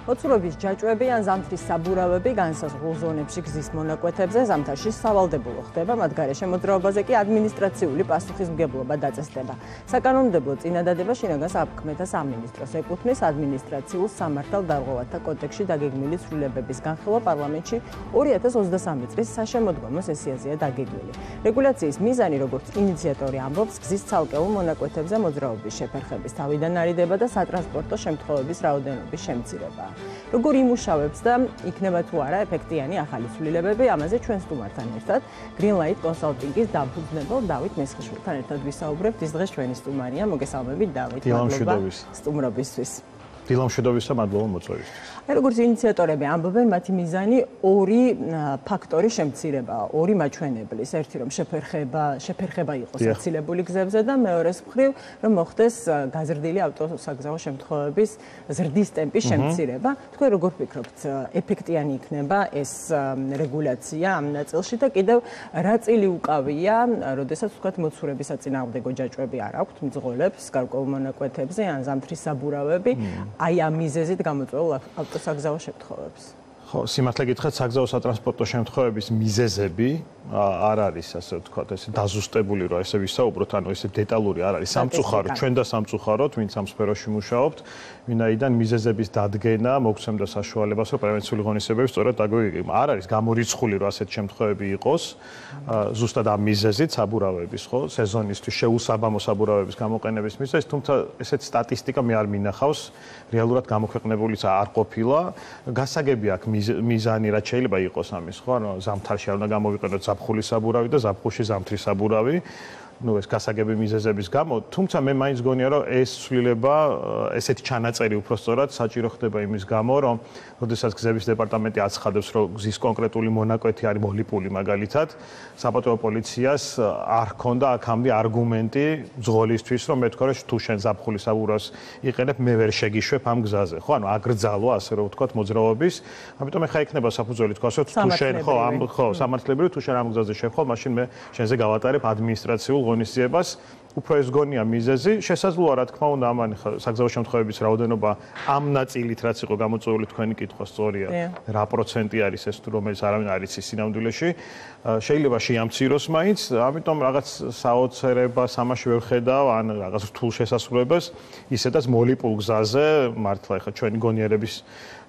მოცულობის ჯაჭვები ან ზამთრის საბურავები განსაზღვრულ ზონებში გზის მონაკვეთებზე ზამთარში სავალდებულო ხდება, მათ გარეშე მოძრაობაზე კი ადმინისტრაციული პასუხისმგებლობა დაწესდება. საკანონმდებლო წინადადება შინაგან საქმეთა სამინისტროს ეკუთვნის ადმინისტრაციულ სამართალდარღვევათა კოდექსში დაგეგმილი ცვლილებების განხილვა პარლამენტში 2023 წლის საშემოდგომო სესიაზეა დაგეგმილი. რეგულაციის მიზანი, როგორც ინიციატორი ამბობს, გზის ცალკეულ მონაკვეთებზე მოძრაობის შეფერხების თავიდან არიდება და სატრანსპორტო შემთხვევების რაოდენობის შემცირება. როგორ იმუშავებს და იქნება თუ არა ეფექტიანი ახალი ცვლილებები, ამაზე ჩვენ სტუმართან ერთად Greenlight Consulting-ის დამფუძნებელ დავით მესხიშვილთან ერთად ვისაუბრებთ. ის დღეს ჩვენი სტუმარია. მოგესალმებით დავით. მადლობა სტუმრობისთვის. დილამშვიდობისა, მადლობა მოწვევისთვის. როგორც ინიციატორები ამბობენ, მათი მიზანი ორი ფაქტორი შემცირებაა, ორი მაჩვენებლის. ერთი რომ შეფერხება იყოს აცილებული გზებზე და მეორეს მხრივ რომ მოხდეს გაზრდილი ავტოსაგზაო შემთხვევების ზრდის ტემპის შემცირება. თქვენ როგორ ფიქრობთ, ეფექტიანი იქნება ეს რეგულაცია ამ ნაწილში და კიდევ რა წილი უკავია, როდესაც ვთქვათ მოცურების საწინააღმდეგო ჯაჭვები არ აქვთ მძღოლებს გარკვეულ მონაკვეთებზე ან ზამთრის საბურავები, აი ამ მიზეზით გამოწვეულ ავტოსაგზაო შემთხვევებს. ხო, სიმართლე გითხრათ, საგზაო სატრანსპორტო შემთხვევების მიზეზები არ არის, ასე ვთქვათ, ესე დაზუსტებული, რომ ესე ვისაუბროთ, ანუ ესე დეტალური არ არის. სამწუხაროდ, ჩვენ და სამწუხაროდ, ვინც ამ სფეროში მუშაობთ, ვინაიდან მიზეზების დადგენა მოგცემდა საშუალებას, რომ პრევენციული ღონისძიებები სწორედ დაგვიგებია. არ არის გამორიცხული, რომ ასეთ შემთხვევები იყოს, ზუსტად ამ მიზეზით საბურავების, ხო, სეზონისთვის შეუსაბამო საბურავების გამოყენების მიზეზით, თუმცა ესეთ სტატისტიკა მე არ მინახავს, რეალურად გამოქვეყნებულიც არ ყოფილა. გასაგები აქვს მიზანი, რაც შეიძლება იყოს ამის, ხო, ანუ ზამთარში არ უნდა გამოვიყენოთ ზაფხულის საბურავი და ზაფხულში ზამთრის საბურავი. ну ეს გასაგები მიზეზების გამო, თუმცა მე მაინც გონია, რომ ეს ცვლილება, ესეთი ჩანაწერი უпростоრად საჭირო ხდება იმის გამო, რომ როდესაც გზების დეპარტამენტი აცხადებს, რომ გზის კონკრეტული მონაკვეთი არის მოლიპული მაგალითად, საპატრულო პოლიციას არ ჰქონდა აქამდე არგუმენტი მძღოლისთვის, რომ მეთქვა, რომ თუ შენ ზაფხულის საბურავს იყენებ, მე ვერ შეგიშვებ ამ გზაზე. ხო, ანუ აკრძალვა, ასე რომ ვთქვათ, მოძრაობის. ამიტომ ეხა იქნება საფუძველი თქვას, რომ თუ შენ ხო, სამართლებრივი თუ შენ ამ გზაზე შევხვალ, მაშინ მე შენზე გავატარებ ადმინისტრაციულ ღონისძიებას. უფრო ეს გონია მიზეზი, შესაძლოა რა თქმა უნდა ამან საგზაო შემთხვევების რაოდენობა ამ ნაწილით რაც იყო გამოწვეული თქვენი კითხვა სწორია, რა პროცენტი არის ეს თუ რომელიც არავინ არ იცის სინამდვილეში, შეიძლება შეამციროს მაინც, ამიტომ რაღაც საოცრებას ამაში ვერ ხედავ, ან რაღაც რთულ შესასრულებას, ისედაც მოლიპულ გზაზე, მართლა ეხა ჩვენი გონიერების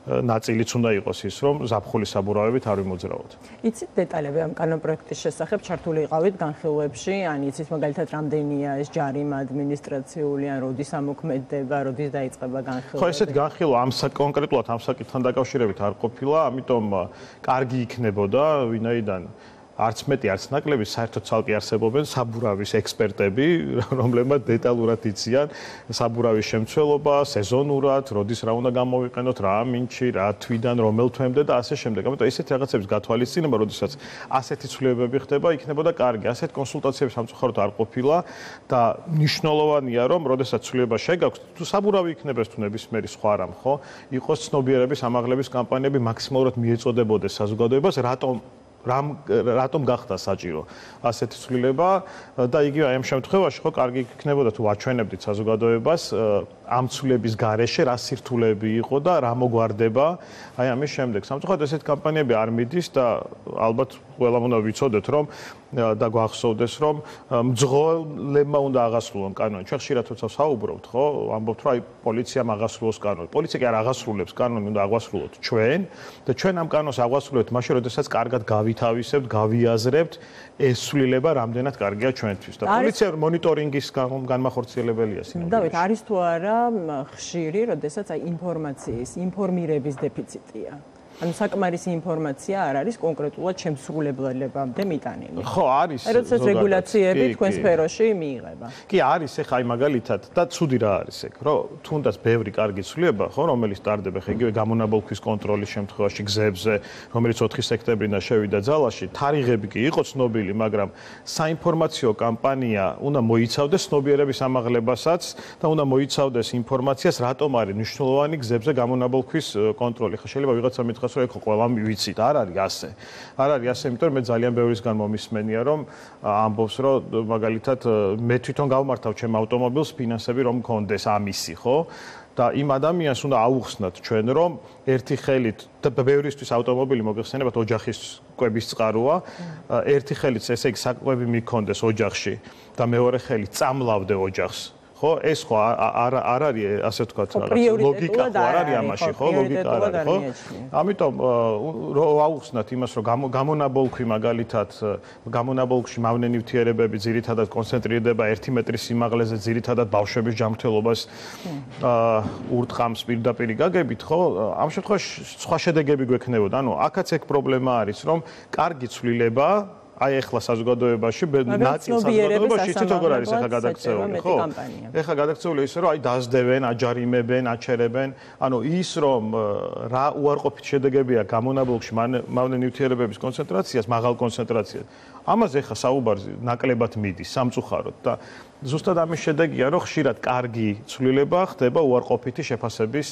ნაწილიც უნდა იყოს ის, რომ ზაფხულის საბურავებით არ ვიმოძრაოთ. იცით დეტალები ამ კანონპროექტის შესახებ, ჩართული იყავით განხილვებში, ან იცით მაგალითად რამდენია ეს ჯარიმა ადმინისტრაციული, ან როდის ამოქმედება, როდის დაიწყება განხილვა? ხო, ესეთ განხილვა კონკრეტულად ამ საკითხთან დაკავშირებით არ ყოფილა, ამიტომ კარგი იქნებოდა, ვინაიდან არც მეტი, არც ნაკლები საერთოდ ცალკე არსებობენ საბურავის ექსპერტები, რომლებმაც დეტალურად იციან საბურავის შემცველობა, სეზონურად, როდის რა უნდა გამოვიყენოთ, რა ამინჩი, რა თვიდან, რომელ თვემდე და ასე შემდეგ. ამიტომ ესეთი რაღაცების გათვალისწინება, როდესაც ასეთი ცვლილებები ხდება, იქნებოდა კარგი. ასეთ კონსულტაციები სამწუხაროდ არ ყოფილა და მნიშვნელოვანია, რომ როდესაც ცვლილება შეგაქვს, თუ საბურავი იქნებდეს თუ ნებისმიერი სხვა რამ, ხო, იყოს ცნობიერების ამაღლების კამპანიები მაქსიმალურად მიეწოდებოდეს საზოგადოებას, რატომ გახდა საჭირო ასეთი ცვლილება და იგივე აი ამ შემთხვევაში ხო კარგი იქნებოდა თუ აჩვენებდით საზოგადოებას ამ ცვლილების გარეშე რა სირთულეები იყო და რა მოგვარდება აი ამის შემდეგ. სამწუხაროდ ესეთი კამპანიები არ მიდის და ალბათ ყველამ უნდა ვიცოდეთ რომ და გვახსოვდეს რომ მძღოლებმა უნდა აღასრულონ კანონი. ჩვენ ხშირად თორსა საუბრობთ, ხო, ამბობთ რომ აი პოლიციამ აღასრულოს კანონი. პოლიცია კი არ აღასრულებს კანონი, უნდა აღვასრულოთ ჩვენ და ჩვენ ამ კანონს აღვასრულებთ მაშინ, როდესაც კარგად გავითავისებთ, გავიაზრებთ ეს ცვლილება რამდენად კარგია ჩვენთვის და პოლიცია მონიტორინგის განმახორციელებელია სინამდვილეში. დავით, არის თუ არა ხშირი, როდესაც აი ინფორმირების დეფიციტია? ანუ საკმარისი ინფორმაცია არ არის კონკრეტულად შემსრულებლებამდე მიტანილი. ხო, არის. როდესაც რეგულაციები თქვენ სფეროში მიიღება. კი, არის, ეხა აი მაგალითად და ცუდი რა არის ეგ, რომ თუნდაც ბევრი კარგი ცვლილება, ხო, რომელიც ტარდება ხე იგივე გამონაბოლქვის კონტროლის შემთხვევაში გზებზე, რომელიც 4 სექტემბრიდან შევიდა ძალაში, თარიღები კი იყო ცნობილი, მაგრამ საინფორმაციო კამპანია უნდა მოიცავდეს ცნობიერების ამაღლებასაც და უნდა მოიცავდეს ინფორმაციას, რატომ არის მნიშვნელოვანი გზებზე გამონაბოლქვის კონტროლი. ხა შეიძლება ვიღაცა მითხრას რომ ეხო ყველამ ვიცით, არ არის ასე. არ არის ასე, იმიტომ რომ მე ძალიან ბევრისგან მომისმენია, რომ ამბობს, რომ მაგალითად მე თვითონ გავმართავ ჩემ ავტომობილს ფინანსები რომ მქონდეს ამისი, ხო? და იმ ადამიანს უნდა აუხსნათ ჩვენ, რომ ერთი ხელით და ბევრისთვის ავტომობილი მოგეხსენებათ ოჯახის კვების წყაროა, ერთი ხელით ესე იგი საკვები მიქონდეს ოჯახში და მეორე ხელით წამლავდე ოჯახს. ხო, ეს ხო არ არის, ასე ვთქვათ, ლოგიკა ხო არ არის ამაში, ხო, ლოგიკა არ არის, ხო? ამიტომ რო აუხსნათ იმას, რომ გამონაბოლქვი მაგალითად, გამონაბოლქვში მავნე ნივთიერებები ძირითადად კონცენტრირდება 1 მეტრის სიმაღლეზე, ძირითადად ბავშვების ჯანმრთელობას ურტყამს პირდაპირ გაგებით, ხო? ამ შემთხვევაში სხვა შედეგები გვექნებოდა. ანუ აქაც ეგ პრობლემა არის, რომ კარგი ცვლილება აი ახლა საზოგადოებაში ნაწილ საზოგადოებაში იცით როგორ არის ახლა გადაქცეული, ხო? ახლა გადაქცეული ისე რომ აი დაძდევენ, აჯარიმებენ, აჩერებენ, ანუ ის რომ რა უარყოფით შედეგებია გამონაბოლქვში მავნე ნივთიერებების კონცენტრაციას, მაღალ კონცენტრაციას. ამაზე ახლა საუბარი ნაკლებად მიდის სამწუხაროდ და ზუსტად ამის შედეგია, რომ ხშირად კარგი ცვლილება ხდება უარყოფითი შეფასების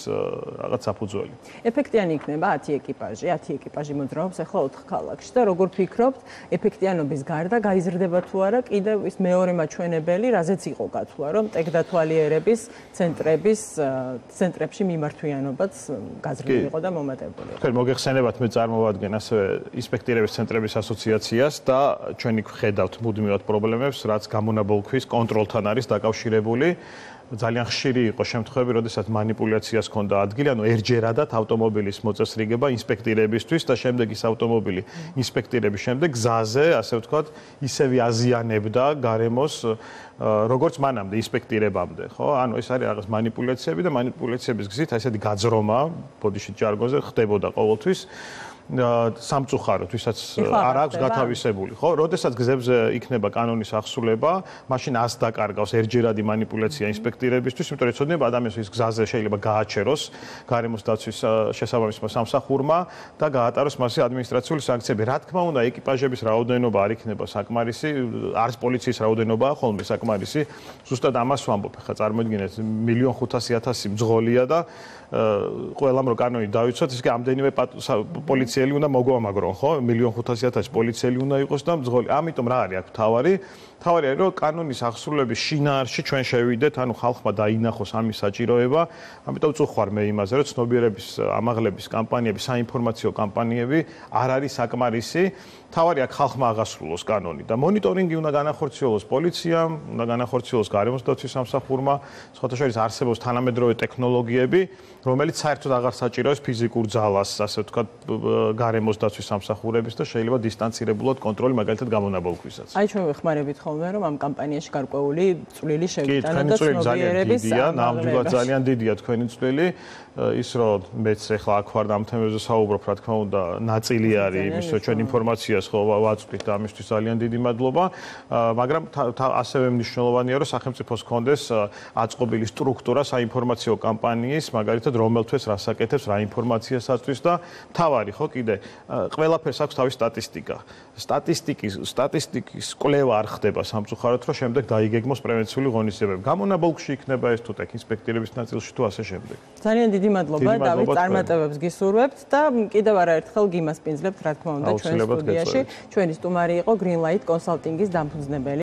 რაღაც საფუძველი. ეფექტიანი იქნება 10 ეკიპაჟი, 10 ეკიპაჟი მოძრაობს ახლა 4 ქალაქში და როგორ ფიქრობთ, ეფექტიანობის გარდა გაიზრდება თუ არა კიდევ ის მეორე მაჩვენებელი, რაზეც იყო გათვლა, რომ ტექდათვალიერების ცენტრებში მიმართვიანობაც გაზრდილიყო და მომატებული. თქვენ მოგეხსენებათ, მე წარმოვადგენ ასევე ინსპექტირების ცენტრების ასოციაციას და ჩვენ იქ ხედავთ მუდმივად პრობლემებს, რაც გამონაბოლქვის კონტროლთან არის დაკავშირებული. ძალიან ხშირი იყო შემთხვევები, როდესაც манипуляციას ჰქონდა ადგილი, ანუ ერთჯერადად ავტომობილის მოწესრიგება ინსპექტირებისთვის და შემდეგ ის ავტომობილი ინსპექტირების შემდეგ გზაზე, ასე ვთქვათ, ისევ აზიანებდა გარემოს, როგორც მანამდე ინსპექტირებამდე, ხო? ანუ ეს არის რაღაც манипуляციები და манипуляციების გზით ესეთი გაძრომა, ბოდიში ჯარგონზე ხდებოდა ყოველთვის. სამწუხაროდ, ვისაც არ აქვს გათავისებული, ხო? როდესაც გზებზე იქნება კანონის ახსულება, მაშინ 100 დაკარგავს ერთჯერადი манипуляცია ინსპექტირებისთვის, იმიტომ რომ იცოდნენ ადამიანს ის გზაზე შეიძლება გააჩეროს გარემოს დაცვის შესაბამისმა სამსახურმა და გაატაროს მასზე ადმინისტრაციული სანქციები. რა თქმა უნდა, ეკიპაჟების რაოდენობა არ იქნება საკმარისი, არც პოლიციის რაოდენობაა ხოლმე საკმარისი. ზუსტად ამას ვამბობ, ხა წარმოიდგინეთ 1.500.000 მძღოლია და ყველამ რო კანონი დავიცვათ, ისე ამდენივე პოლიციელი უნდა მოგვამაგრონ, ხო? 1.500.000 პოლიციელი უნდა იყოს და მძღოლი. ამიტომ რა არის აქ თავარი? თავარი არის, რომ კანონის ახსრულების შინაარსში ჩვენ შევიდეთ, ანუ ხალხმა დაინახოს ამის საჭიროება. ამიტომ წუხარ მე იმაზე, რომ ცნობიერების ამაღლების კამპანიები, საინფორმაციო კამპანიები არ არის საკმარისი. თავარი აქ ხალხმა აღასრულოს კანონი და მონიტორინგი უნდა განახორციელოს პოლიციამ, უნდა განახორციელოს გარემოს დაცვის სამსახურმა, სხვათა შორის არსებობს თანამედროვე ტექნოლოგიები, რომელიც საერთოდ აღარ საჭიროებს ფიზიკურ ძალას, ასე ვთქვათ, გარემოს დაცვის სამსახურების და შეიძლება დისტანცირებულად კონტროლი მაგალითად გამონაბოლქვისაც. აი ჩვენ ვეხმარებით ხოლმე, რომ ამ კამპანიაში გარკვეული წვლილი შევიტანოთ და ცნობიერების ნამდვილად ძალიან დიდია თქვენი წვლილი. ის რომ მეც ახლა აქ ვარ და ამ თემებზე საუბრობ, რა თქმა უნდა, ნაწილი არის იმის, რომ ჩვენ ინფორმაციას ხო ვაწვდით და ამისთვის ძალიან დიდი მადლობა. მაგრამ ასევე მნიშვნელოვანია, რომ სახელმწიფოს ჰქონდეს აწყობილი სტრუქტურა საინფორმაციო კამპანიის, მაგალითად, რომელთვის რასაკეთებს, რა ინფორმაციას აწვის და თავარი ხო კიდე ყველაფერს აქვს თავის სტატისტიკა. სტატისტიკის კვლევა არ ხდება სამწუხაროდ, რომ შემდეგ დაიგეგმოს პრევენციული ღონისძიებები. გამონაბოლქვში იქნება ეს თუ ტექ ინსპექტირების ნაწილში თუ ასე შემდეგ. ძალიან დიდი მადლობა დავით, წარმატებებს გისურვებთ და კიდევ არაერთხელ გიმასპინძლებთ, რა თქმა უნდა, ჩვენ სტუდიაში. ჩვენი სტუმარი იყო Green Light კონსალტინგის დამფუძნებელი